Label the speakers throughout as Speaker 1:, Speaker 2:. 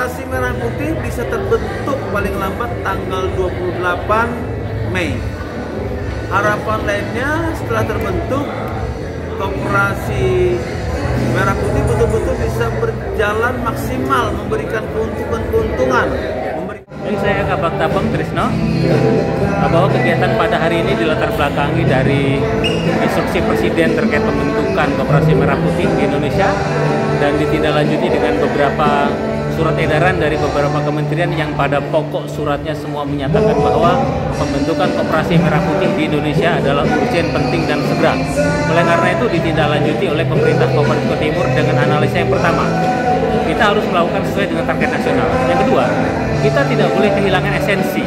Speaker 1: Koperasi Merah Putih bisa terbentuk paling lambat tanggal 28 Mei. Harapan lainnya setelah terbentuk, Koperasi Merah Putih betul-betul bisa berjalan maksimal, memberikan keuntungan.
Speaker 2: Jadi saya Kabak Tabang Trisno, bahwa kegiatan pada hari ini dilatar belakangi dari instruksi Presiden terkait pembentukan Koperasi Merah Putih di Indonesia dan ditindaklanjuti dengan beberapa surat edaran dari beberapa kementerian yang pada pokok suratnya semua menyatakan bahwa pembentukan Koperasi Merah Putih di Indonesia adalah urgen, penting, dan segera. Oleh karena itu ditindaklanjuti oleh pemerintah Kabupaten Kota Timur dengan analisa yang pertama. Kita harus melakukan sesuai dengan target nasional. Yang kedua, kita tidak boleh kehilangan esensi.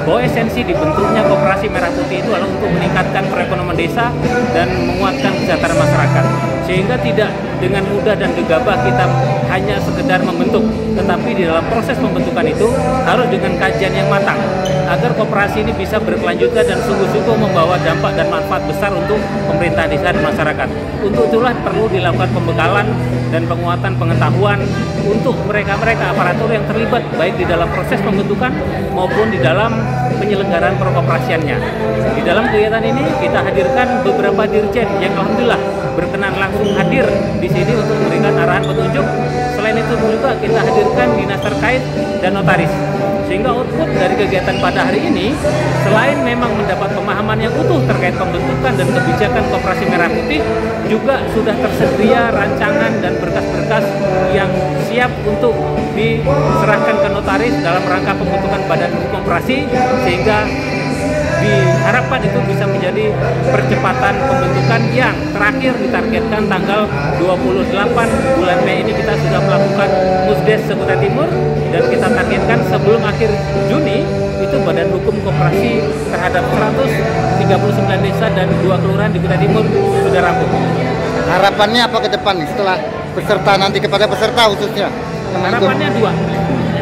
Speaker 2: Bahwa esensi dibentuknya Koperasi Merah Putih itu adalah untuk meningkatkan perekonomian desa dan menguatkan kesejahteraan masyarakat. Sehingga tidak dengan mudah dan gegabah kita hanya sekedar membentuk, tetapi di dalam proses pembentukan itu harus dengan kajian yang matang agar koperasi ini bisa berkelanjutan dan sungguh-sungguh membawa dampak dan manfaat besar untuk pemerintah desa dan masyarakat. Untuk itulah perlu dilakukan pembekalan dan penguatan pengetahuan untuk mereka-mereka aparatur yang terlibat baik di dalam proses pembentukan maupun di dalam penyelenggaraan peroperasiannya. Di dalam kegiatan ini kita hadirkan beberapa dirjen yang alhamdulillah berkenan langsung hadir di sini untuk memberikan arahan petunjuk. Selain itu juga kita hadirkan dinas terkait dan notaris. Sehingga output dari kegiatan pada hari ini, selain memang mendapat pemahaman yang utuh terkait pembentukan dan kebijakan Koperasi Merah Putih, juga sudah tersedia rancangan dan berkas-berkas yang siap untuk diserahkan ke notaris dalam rangka pembentukan badan hukum koperasi, sehingga diharapkan itu bisa menjadi percepatan pembentukan yang terakhir ditargetkan tanggal 28 bulan Mei ini kita sudah melakukan Musdes Kutai Timur dan kita targetkan sebelum akhir Juni itu badan hukum koperasi terhadap 139 desa dan 2 kelurahan di Kutai Timur sudah rampung.
Speaker 3: Harapannya apa ke depan nih setelah peserta nanti kepada peserta khususnya?
Speaker 2: Harapannya dua.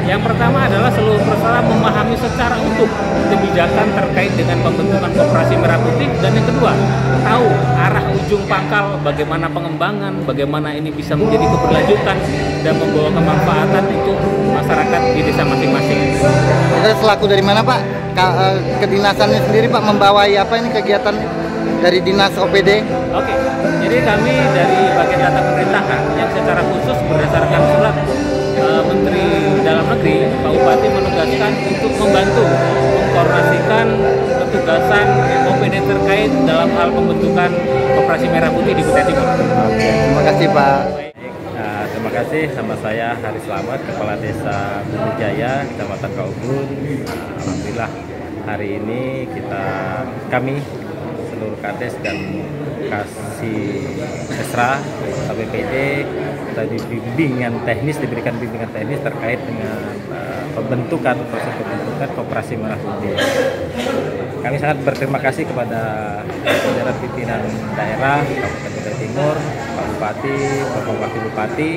Speaker 2: Yang pertama adalah seluruh peserta memahami secara utuh kebijakan terkait dengan pembentukan Koperasi Merah Putih, dan yang kedua, tahu arah ujung pangkal bagaimana pengembangan, bagaimana ini bisa menjadi keberlanjutan dan membawa kemanfaatan untuk masyarakat di desa masing-masing.
Speaker 3: Selaku dari mana Pak? Kedinasannya sendiri Pak membawai apa ini kegiatan dari Dinas OPD?
Speaker 2: Oke, jadi kami dari bagian data pemerintahan yang secara khusus berdasarkan surat Menteri Dalam Negeri, Pak Bupati menugaskan untuk membantu mengkoordinasikan petugasan OPD terkait dalam hal pembentukan Koperasi Merah Putih di Kutai Timur.
Speaker 3: Oke, terima kasih Pak.
Speaker 4: Terima kasih, sama saya Hari Slamet, Kepala Desa Bumi Jaya, Kecamatan Kaubun. Alhamdulillah hari ini kami seluruh Kades dan Kasih Esra KPPD diberikan bimbingan teknis terkait dengan proses pembentukan Koperasi Merah Putih. Kami sangat berterima kasih kepada jajaran pimpinan daerah Kabupaten Kutai Timur, Pak Bupati, Bapak Wakil Bupati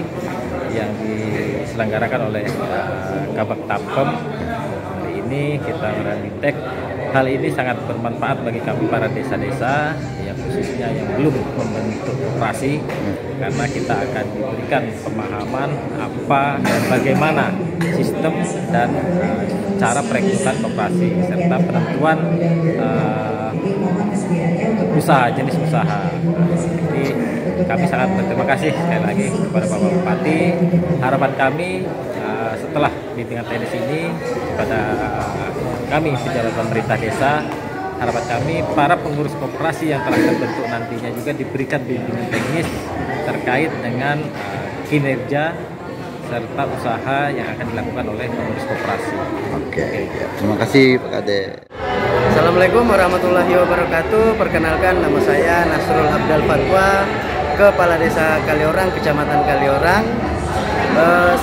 Speaker 4: yang diselenggarakan oleh Kabak Tapkem. Hari ini kita meramintek. Hal ini sangat bermanfaat bagi kami para desa-desa yang khususnya yang belum membentuk koperasi, karena kita akan diberikan pemahaman apa dan bagaimana sistem dan cara perekrutan koperasi serta penentuan jenis usaha. Jadi kami sangat berterima kasih sekali lagi kepada Bapak Bupati. Harapan kami setelah bimbingan teknis ini kepada kami pejabat pemerintah desa, harapan kami para pengurus koperasi yang telah terbentuk nantinya juga diberikan bimbingan teknis terkait dengan kinerja serta usaha yang akan dilakukan oleh pengurus koperasi.
Speaker 3: Oke. Terima kasih Pak Kade.
Speaker 5: Assalamualaikum warahmatullahi wabarakatuh. Perkenalkan, nama saya Nasrul Abdal Fatwa, Kepala Desa Kaliorang, Kecamatan Kaliorang.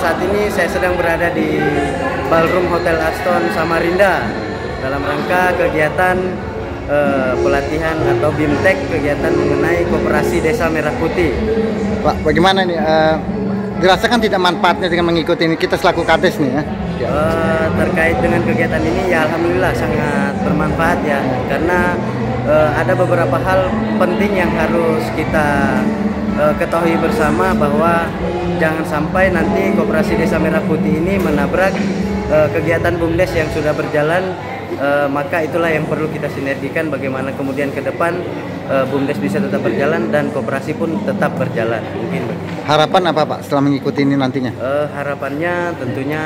Speaker 5: Saat ini saya sedang berada di Ballroom Hotel Aston Samarinda dalam rangka kegiatan pelatihan atau BIMTEK, kegiatan mengenai Koperasi Desa Merah Putih.
Speaker 3: Pak, bagaimana nih? Dirasakan tidak manfaatnya dengan mengikuti ini kita selaku Kades nih ya?
Speaker 5: Terkait dengan kegiatan ini ya alhamdulillah sangat bermanfaat ya, karena ada beberapa hal penting yang harus kita ketahui bersama bahwa jangan sampai nanti Koperasi Desa Merah Putih ini menabrak kegiatan BUMDes yang sudah berjalan. Maka itulah yang perlu kita sinergikan, bagaimana kemudian ke depan BUMDes bisa tetap berjalan dan koperasi pun tetap berjalan. Mungkin
Speaker 3: Harapan apa Pak setelah mengikuti ini nantinya?
Speaker 5: harapannya tentunya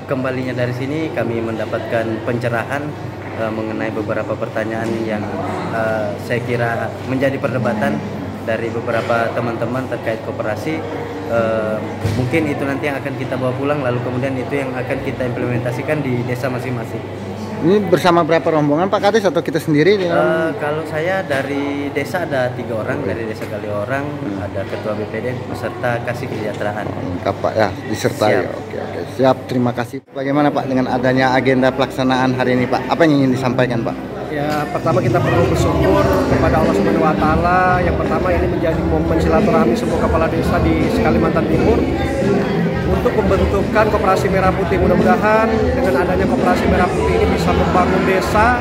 Speaker 5: kembalinya dari sini kami mendapatkan pencerahan mengenai beberapa pertanyaan yang saya kira menjadi perdebatan dari beberapa teman-teman terkait koperasi. Mungkin itu nanti yang akan kita bawa pulang, lalu kemudian itu yang akan kita implementasikan di desa masing-masing.
Speaker 3: Ini bersama berapa rombongan Pak Kades atau kita sendiri?
Speaker 5: Kalau saya dari desa ada 3 orang, dari desa Kaliorang ada ketua BPD beserta kasih kesejahteraan.
Speaker 3: Lengkap Pak ya, disertai.
Speaker 5: Siap.
Speaker 3: Oke, siap, terima kasih. Bagaimana Pak dengan adanya agenda pelaksanaan hari ini Pak? Apa yang ingin disampaikan Pak?
Speaker 6: Ya, pertama kita perlu bersyukur kepada Allah Subhanahu wa taala. Yang pertama ini menjadi momen silaturahmi semua kepala desa di Kalimantan Timur untuk pembentukan Koperasi Merah Putih. Mudah-mudahan dengan adanya Koperasi Merah Putih ini bisa membangun desa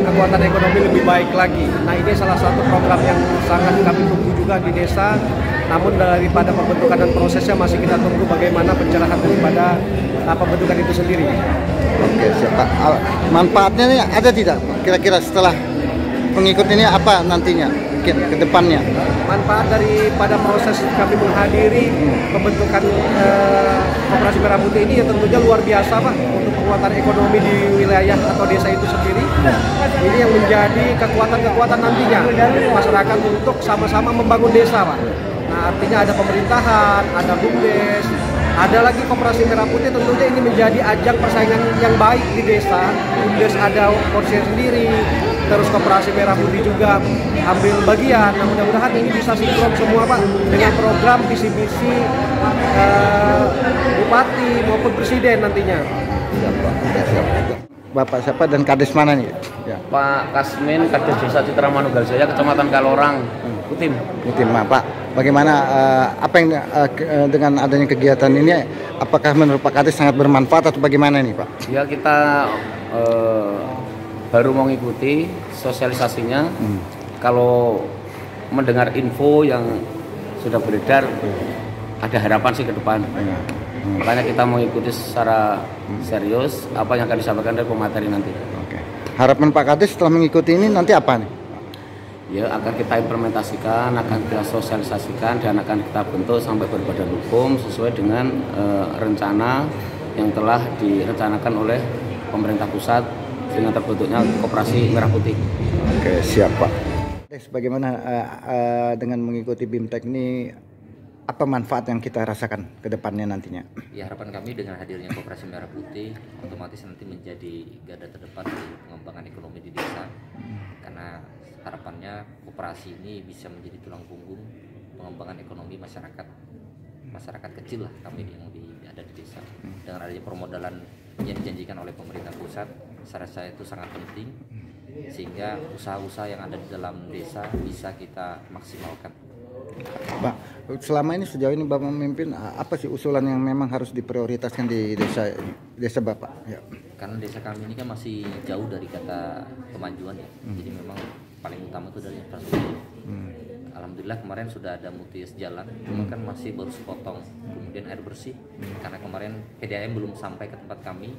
Speaker 6: kekuatan ekonomi lebih baik lagi. Nah, ini salah satu program yang sangat kami tunggu juga di desa. Namun daripada pembentukan dan prosesnya masih kita tunggu bagaimana pencerahan daripada pembentukan itu sendiri.
Speaker 3: Oke, siap Pak. Manfaatnya ini ada tidak Pak? Kira-kira setelah pengikut ini apa nantinya mungkin ke depannya?
Speaker 6: Manfaat daripada proses kami menghadiri pembentukan Koperasi Merah Putih ini ya tentunya luar biasa Pak untuk penguatan ekonomi di wilayah atau desa itu sendiri. Ini yang menjadi kekuatan-kekuatan nantinya masyarakat untuk sama-sama membangun desa Pak. Nah, artinya ada pemerintahan, ada BUMDes, ada lagi Koperasi Merah Putih. Tentunya ini menjadi ajang persaingan yang baik di desa. BUMDes ada porsinya sendiri, terus Koperasi Merah Putih juga ambil bagian. Nah, mudah-mudahan ini bisa sinkron semua Pak dengan program visi-misi Bupati maupun Presiden nantinya.
Speaker 3: Siap Pak. Siap. Bapak siapa dan Kades mana nih? Ya.
Speaker 7: Pak Kasmin, Kades Desa Citra Manugaljaya, Kecamatan Kalorang, Kutim.
Speaker 3: Pak, bagaimana apa yang dengan adanya kegiatan ini, apakah menurut Pak Kades sangat bermanfaat atau bagaimana nih Pak?
Speaker 7: Ya, kita baru mengikuti sosialisasinya. Kalau mendengar info yang sudah beredar, ada harapan sih ke depan. Makanya kita mengikuti secara serius apa yang akan disampaikan dari pemateri nanti.
Speaker 3: Oke. Harapan Pak Kades setelah mengikuti ini nanti apa nih?
Speaker 7: Ya, akan kita implementasikan, akan kita sosialisasikan, dan akan kita bentuk sampai berbadan hukum sesuai dengan rencana yang telah direncanakan oleh pemerintah pusat dengan terbentuknya Koperasi Merah Putih.
Speaker 3: Oke, siap Pak. Bagaimana dengan mengikuti BIMTEK ini, apa manfaat yang kita rasakan ke depannya nantinya?
Speaker 8: Ya, harapan kami dengan hadirnya Koperasi Merah Putih otomatis nanti menjadi garda terdepan di pengembangan ekonomi di desa. Karena harapannya koperasi ini bisa menjadi tulang punggung pengembangan ekonomi masyarakat kecil lah kami yang ada di desa. Dengan adanya permodalan yang dijanjikan oleh pemerintah pusat, saya itu sangat penting sehingga usaha-usaha yang ada di dalam desa bisa kita maksimalkan.
Speaker 3: Pak, selama ini sejauh ini Bapak memimpin, apa sih usulan yang memang harus diprioritaskan di desa Bapak? Ya.
Speaker 8: Karena desa kami ini kan masih jauh dari kata kemajuan ya, jadi memang paling utama itu dari infrastruktur. Alhamdulillah kemarin sudah ada mutis jalan, cuma kan masih baru sepotong. Kemudian air bersih, karena kemarin PDAM belum sampai ke tempat kami,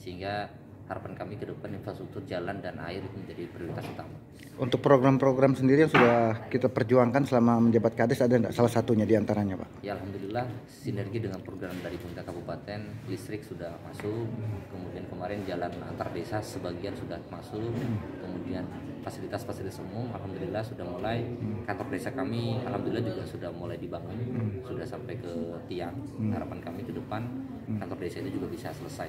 Speaker 8: sehingga harapan kami ke depan infrastruktur jalan dan air itu menjadi prioritas utama.
Speaker 3: Untuk program-program sendiri yang sudah kita perjuangkan selama menjabat Kades, ada enggak salah satunya di antaranya Pak?
Speaker 8: Ya, alhamdulillah sinergi dengan program dari pemerintah kabupaten, listrik sudah masuk, kemudian kemarin jalan antar desa sebagian sudah masuk, kemudian fasilitas-fasilitas umum alhamdulillah sudah mulai, kantor desa kami alhamdulillah juga sudah mulai dibangun, sudah sampai ke tiang. Harapan kami ke depan kantor desa itu juga bisa selesai.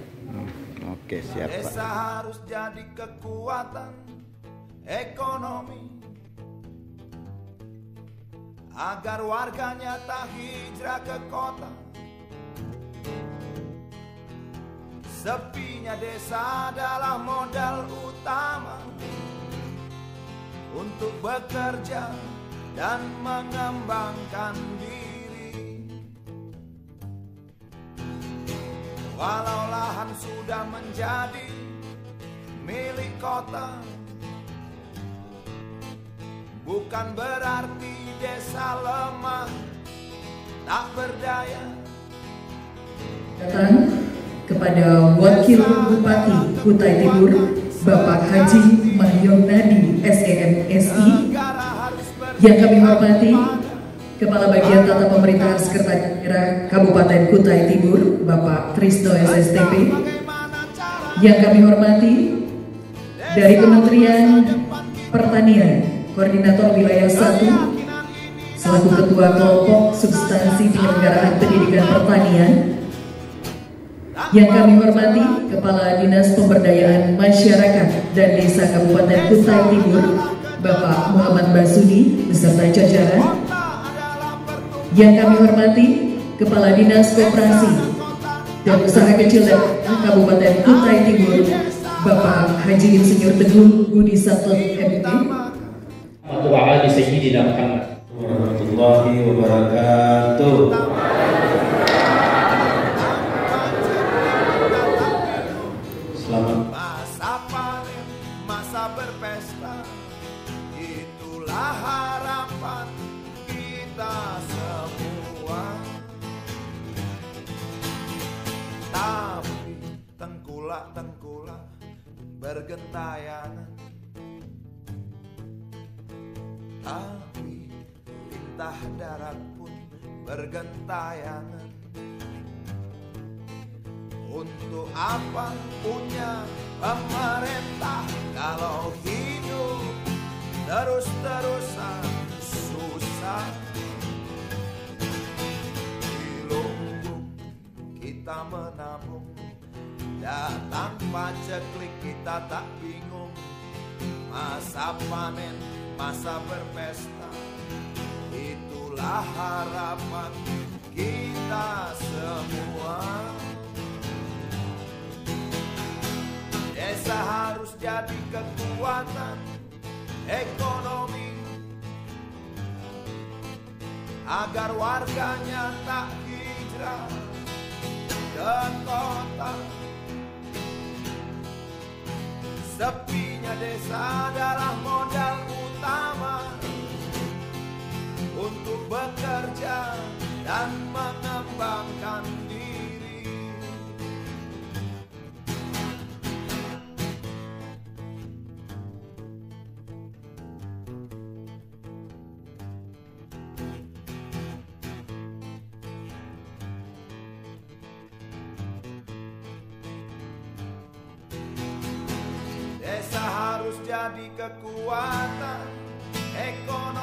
Speaker 3: Oke, siap Pak.
Speaker 9: Desa harus jadi kekuatan ekonomi agar warganya tak hijrah ke kota. Sepinya desa adalah modal utama untuk bekerja dan mengembangkan diri. Walau lahan sudah menjadi milik kota, bukan berarti desa lemah, tak berdaya.
Speaker 10: Datang kepada Wakil Bupati Kutai Timur, Bapak Haji Mahyonadi SEMSI, yang kami hormati Kepala Bagian Tata Pemerintahan Sekretariat Daerah Kabupaten Kutai Timur, Bapak Trisno SSTP, yang kami hormati dari Kementerian Pertanian, Koordinator Wilayah 1, selaku Ketua Kelompok Substansi Penyelenggaraan Pendidikan Pertanian, yang kami hormati Kepala Dinas Pemberdayaan Masyarakat dan Desa Kabupaten Kutai Timur, Bapak Muhammad Basudi beserta jajaran, yang kami hormati Kepala Dinas Koperasi dan Usaha Kecil dan Kabupaten Kutai Timur, Bapak Haji Insinyur Teguh Budi Satot MD.
Speaker 1: Warahmatullahi wabarakatuh. Selamat
Speaker 9: Masa panen, masa berpesta, itulah harapan kita semua. Tapi tengkulak-tengkulak bergentayangan, tapi tintah darat pun bergentayangan. Untuk apa punya pemerintah kalau hidup terus-terusan susah? Di lumbung kita menabung, datang paceklik kita tak bingung. Masa panen, masa berpesta, itulah harapan kita semua. Desa harus jadi kekuatan ekonomi agar warganya tak hijrah ke kota. Sepinya desa adalah modal utama untuk bekerja dan mengembangkan diri. Desa harus jadi kekuatan ekonomi